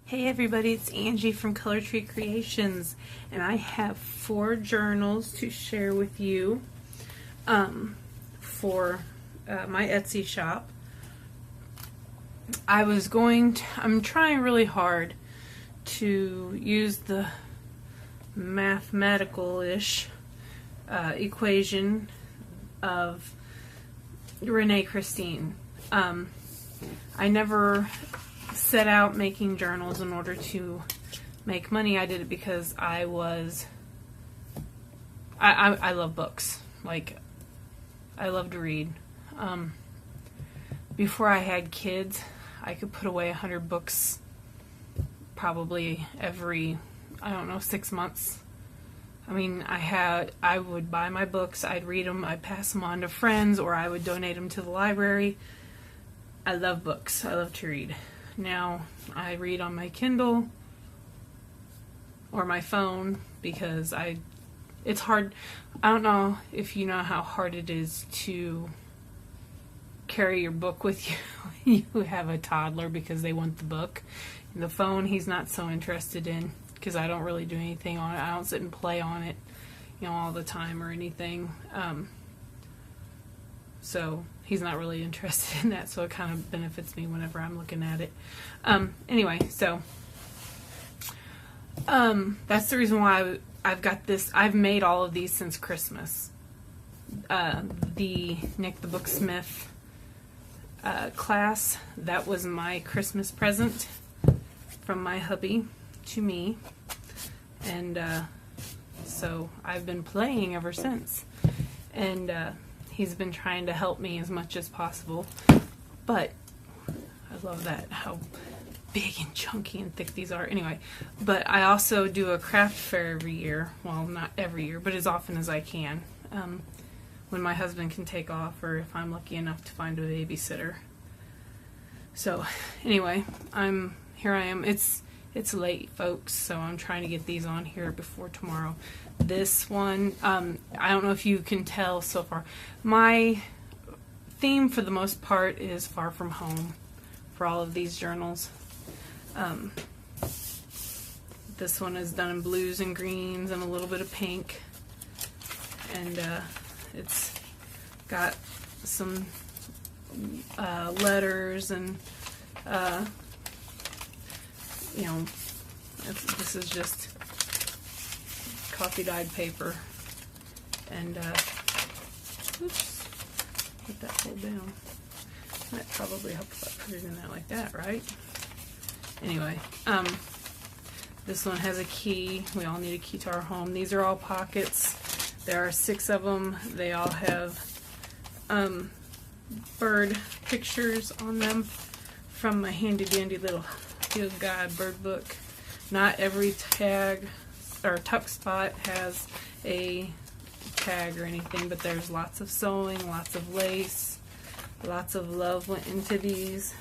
Hey everybody, it's Angie from Color Tree Creations, and I have 4 journals to share with you for my Etsy shop. I'm trying really hard to use the mathematical-ish equation of Renee Christine. I never set out making journals in order to make money. I did it because I love books. Like, I love to read. Before I had kids, I could put away 100 books probably every, 6 months. I mean, I would buy my books, I'd read them, I'd pass them on to friends, or I would donate them to the library. I love books. I love to read. Now, I read on my Kindle or my phone because it's hard. I don't know if you know how hard it is to carry your book with you when you have a toddler because they want the book. And the phone, he's not so interested in because I don't really do anything on it. I don't sit and play on it, all the time or anything. So he's not really interested in that, so it kind of benefits me whenever I'm looking at it. Anyway, so that's the reason why I've got this. I've made all of these since Christmas. The Nick the Booksmith class, that was my Christmas present from my hubby to me. And so I've been playing ever since. And he's been trying to help me as much as possible, but I love that, how big and chunky and thick these are. Anyway, but I also do a craft fair every year. Well, not every year, but as often as I can, when my husband can take off or if I'm lucky enough to find a babysitter. So anyway, here I am. It's late, folks, so I'm trying to get these on here before tomorrow. This one, I don't know if you can tell so far. My theme for the most part is Far From Home for all of these journals. This one is done in blues and greens and a little bit of pink. And it's got some letters and this is just coffee dyed paper, and oops, let that hold down. That probably help if I put it in there like that, right? Anyway, this one has a key. We all need a key to our home. These are all pockets. There are 6 of them. They all have bird pictures on them from my handy dandy little field guide bird book. Not every tag or tuck spot has a tag or anything, but there's lots of sewing, lots of lace, lots of love went into these.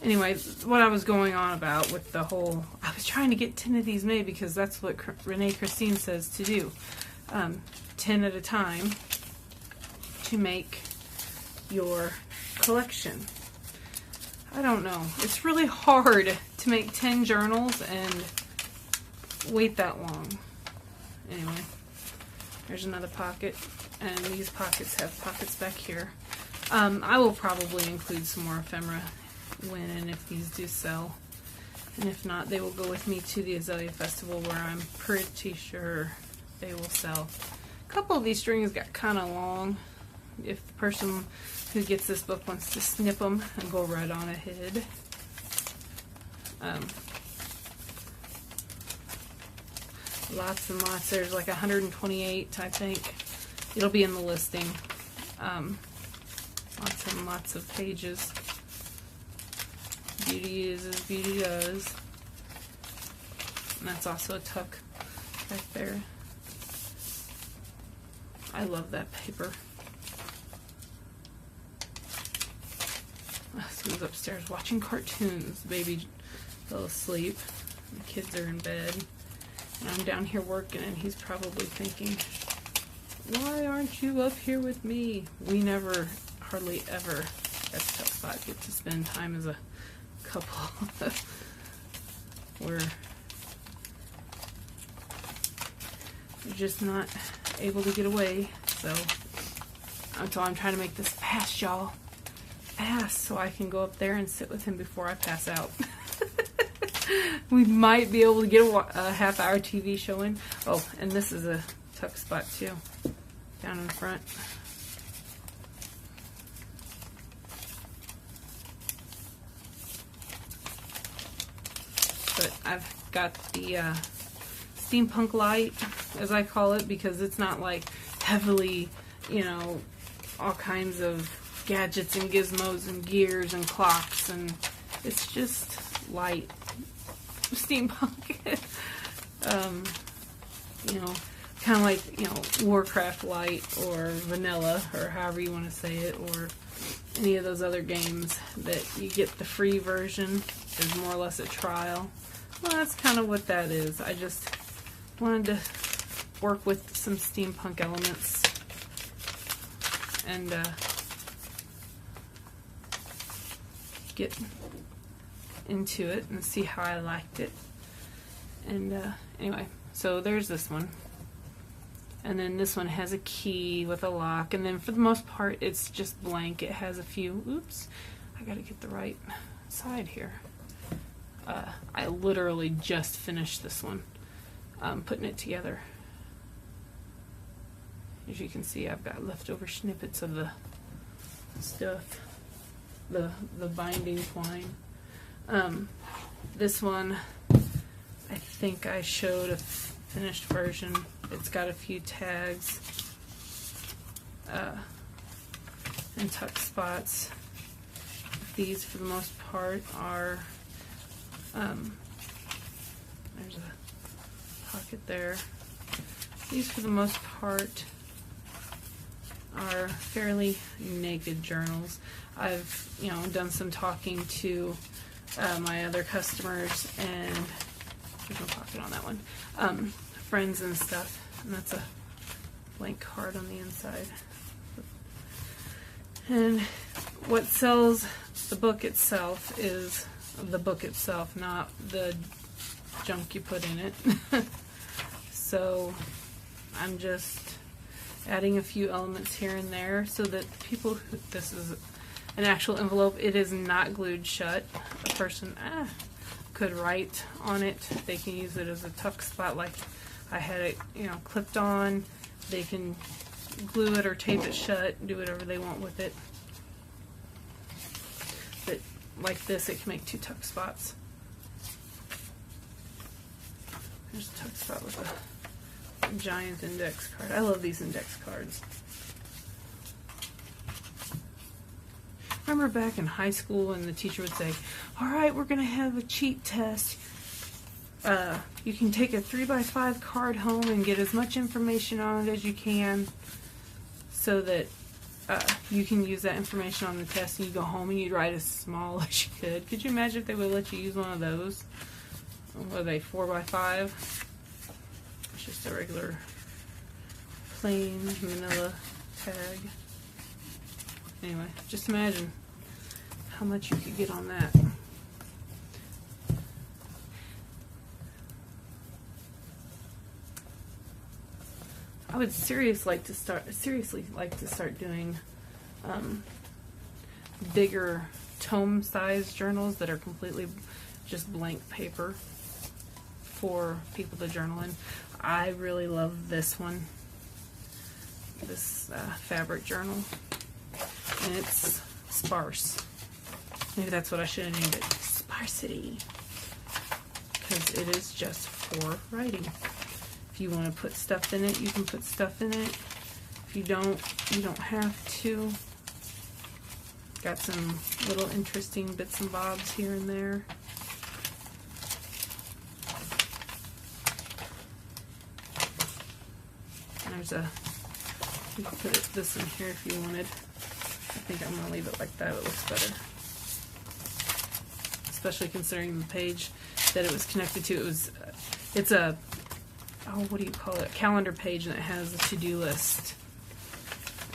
Anyway, what I was going on about with the whole, I was trying to get 10 of these made because that's what Renee Christine says to do. 10 at a time to make your collection. I don't know. It's really hard to make 10 journals and wait that long. Anyway, there's another pocket, and these pockets have pockets back here. I will probably include some more ephemera when and if these do sell. And if not, they will go with me to the Azalea Festival where I'm pretty sure they will sell. A couple of these strings got kind of long. If the person who gets this book wants to snip them and go right on ahead. Lots and lots. There's like 128, I think. It'll be in the listing. Lots and lots of pages. Beauty is as beauty does. And that's also a tuck right there. I love that paper. Sue's upstairs watching cartoons. The baby fell asleep. The kids are in bed. And I'm down here working, and he's probably thinking, why aren't you up here with me? We never, hardly ever, that's till spot, get to spend time as a couple. We're just not able to get away, so I'm trying to make this fast, y'all. Fast, so I can go up there and sit with him before I pass out. We might be able to get a half-hour TV show in. Oh, and this is a tuck spot too, down in front. But I've got the steampunk light, as I call it, because it's not like heavily, you know, all kinds of gadgets and gizmos and gears and clocks, and it's just light steampunk. You know, kind of like, you know, Warcraft light or vanilla, or however you want to say it, or any of those other games that you get the free version. There's more or less a trial. Well, that's kind of what that is. I just wanted to work with some steampunk elements and get into it and see how I liked it. And anyway, so there's this one. And then this one has a key with a lock. And then for the most part, it's just blank. It has a few, oops, I gotta get the right side here. I literally just finished this one, putting it together. As you can see, I've got leftover snippets of the stuff, the binding twine. This one, I think I showed a finished version. It's got a few tags and tuck spots. These, for the most part, are there's a pocket there. These, for the most part, are fairly naked journals. I've, you know, done some talking to my other customers, and there's no pocket on that one, friends and stuff, and that's a blank card on the inside. And what sells the book itself is the book itself, not the junk you put in it. So I'm just adding a few elements here and there so that people who, this is an actual envelope, it is not glued shut. A person could write on it. They can use it as a tuck spot, like I had it, you know, clipped on. They can glue it or tape it shut, do whatever they want with it. But like this, it can make two tuck spots. There's a tuck spot with a giant index card. I love these index cards. Remember back in high school when the teacher would say, alright, we're going to have a cheat test. You can take a 3x5 card home and get as much information on it as you can so that you can use that information on the test, and you go home and you write as small as you could. Could you imagine if they would let you use one of those? What are they, 4x5? It's just a regular plain manila tag. Anyway, just imagine how much you could get on that. I would seriously like to start doing bigger tome-sized journals that are completely just blank paper for people to journal in. I really love this one, this fabric journal, and it's sparse. Maybe that's what I should have named it, Sparsity, because it is just for writing. If you want to put stuff in it, you can put stuff in it. If you don't, you don't have to. Got some little interesting bits and bobs here and there. And there's a, you can put this in here if you wanted. I think I'm going to leave it like that. It looks better. Especially considering the page that it was connected to. It's a, oh, what do you call it? A calendar page, and it has a to-do list.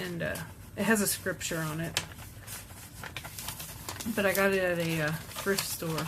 And it has a scripture on it. but I got it at a thrift store,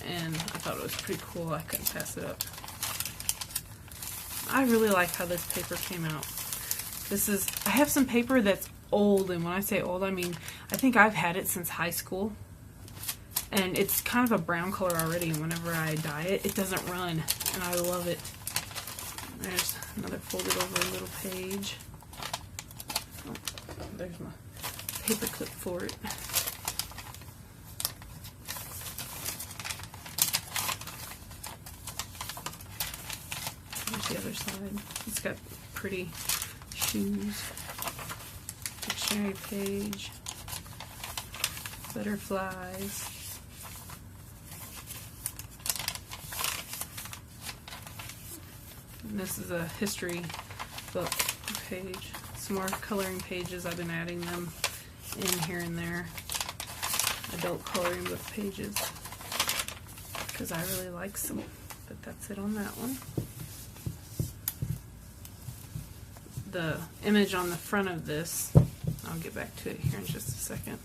and I thought it was pretty cool. I couldn't pass it up. I really like how this paper came out. I have some paper that's old, and when I say old, I mean, I think I've had it since high school. And it's kind of a brown color already, and whenever I dye it, it doesn't run, and I love it. There's another folded over little page. Oh, there's my paper clip for it. There's the other side. It's got pretty shoes. Dictionary page. Butterflies. And this is a history book page. Some more coloring pages. I've been adding them in here and there. Adult coloring book pages. Because I really like some. But that's it on that one. The image on the front of this, I'll get back to it here in just a second.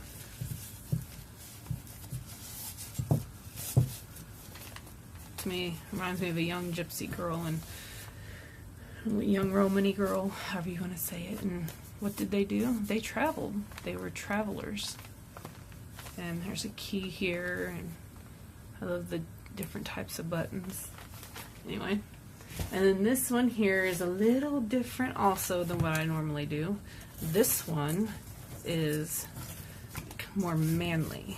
To me, reminds me of a young gypsy girl and young Romany girl, however you want to say it. And what did they do? They traveled. They were travelers. And there's a key here, and I love the different types of buttons. Anyway, and then this one here is a little different also than what I normally do. This one is more manly.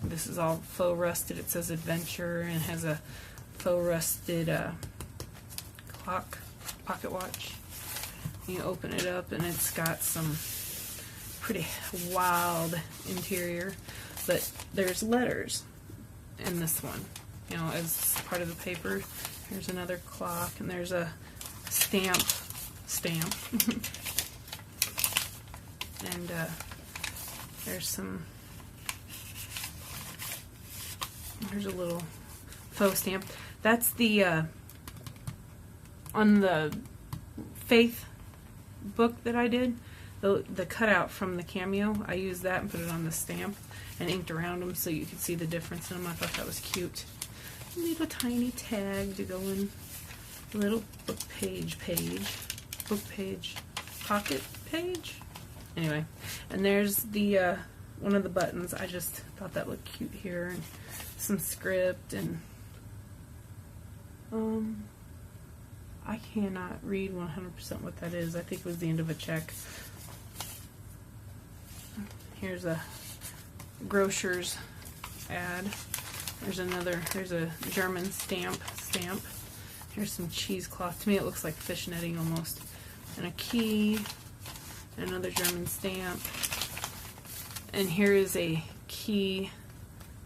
This is all faux rusted. It says adventure and has a faux rusted clock, pocket watch. You open it up and it's got some pretty wild interior, but there's letters in this one, you know, as part of the paper. Here's another clock, and there's a stamp, and there's a little faux stamp. That's the on the Faith book that I did, the cutout from the Cameo. I used that and put it on the stamp and inked around them so you could see the difference in them. I thought that was cute. A little tiny tag to go in. Little book page, pocket page. Anyway, and there's the one of the buttons. I just thought that looked cute here, and some script, and I cannot read 100% what that is. I think it was the end of a check. Here's a grocer's ad. There's a German stamp. Here's some cheesecloth. To me it looks like fish netting almost. And a key, another German stamp. And here is a key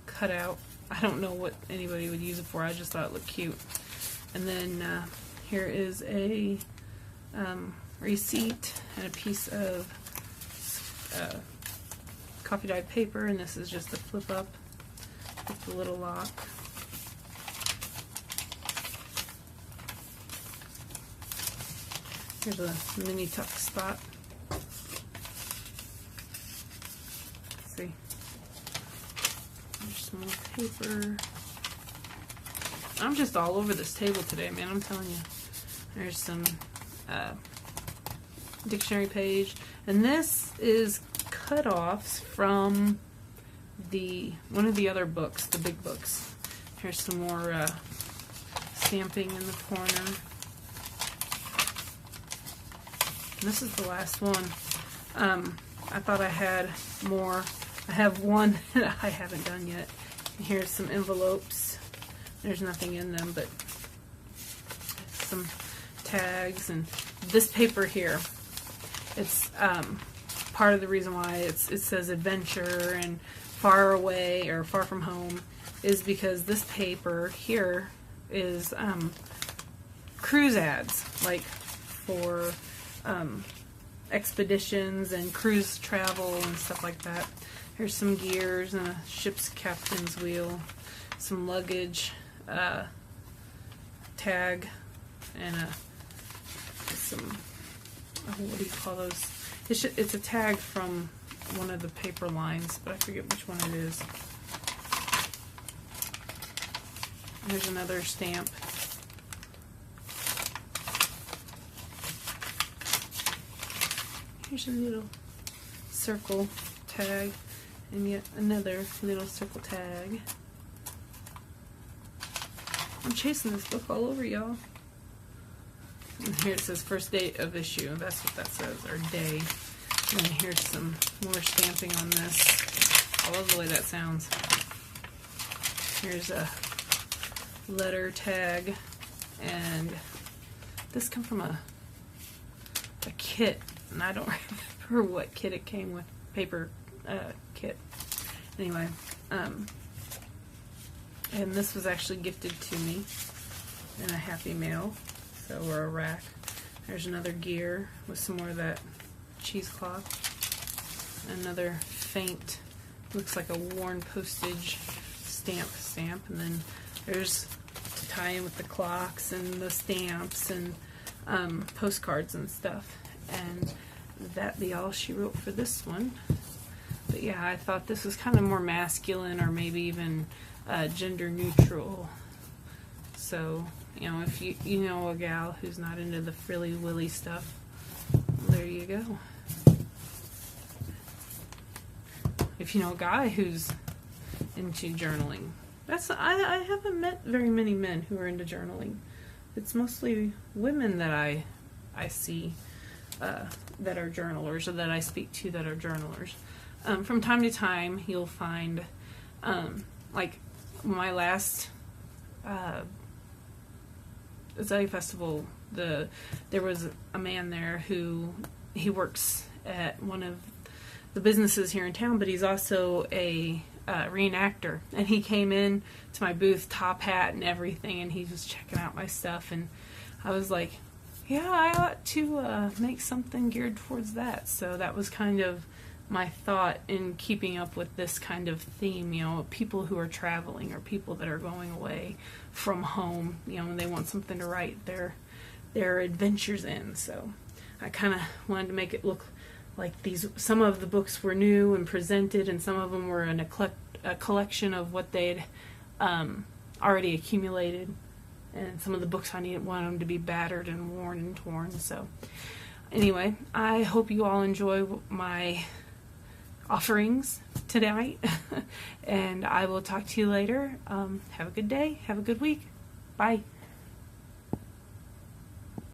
cutout. I don't know what anybody would use it for. I just thought it looked cute. And then here is a receipt and a piece of coffee dyed paper, and this is just a flip up with the little lock. Here's a mini tuck spot. Let's see. There's some more paper. I'm just all over this table today, man, I'm telling you. There's some dictionary page, and this is cut-offs from one of the other books, the big books. Here's some more stamping in the corner. And this is the last one. I thought I had more. I have one that I haven't done yet. And here's some envelopes. There's nothing in them, but some tags, and this paper here. It's part of the reason why it says adventure and far away or far from home is because this paper here is cruise ads, like for expeditions and cruise travel and stuff like that. Here's some gears and a ship's captain's wheel, some luggage, tag, and some, what do you call those? It's a tag from one of the paper lines, but I forget which one it is. There's another stamp. Here's a little circle tag, and yet another little circle tag. I'm chasing this book all over, y'all. And here it says first date of issue. That's what that says, or day. And then here's some more stamping on this. I love the way that sounds. Here's a letter tag, and this come from a kit, and I don't remember what kit it came with. Paper kit. Anyway, and this was actually gifted to me in a Happy Mail, so, or a rack. There's another gear with some more of that cheesecloth. Another faint, looks like a worn postage stamp, and then there's to tie in with the clocks and the stamps and postcards and stuff. And that be all she wrote for this one. But yeah, I thought this was kind of more masculine, or maybe even gender neutral. So, you know, if you know a gal who's not into the frilly willy stuff, there you go. If you know a guy who's into journaling, I haven't met very many men who are into journaling. It's mostly women that I see that are journalers, or that I speak to that are journalers. From time to time, you'll find, like my last Azalea Festival, there was a man there who, he works at one of the businesses here in town, but he's also a reenactor, and he came in to my booth, top hat and everything, and he was checking out my stuff, and I was like, yeah, I ought to make something geared towards that. So that was kind of my thought in keeping up with this kind of theme, you know, people who are traveling, or people that are going away from home, you know, and they want something to write their adventures in. So I kind of wanted to make it look like some of the books were new and presented, and some of them were in a collection of what they'd already accumulated, and some of the books I want them to be battered and worn and torn. So anyway, I hope you all enjoy my offerings tonight, and I will talk to you later. Have a good day. Have a good week. Bye.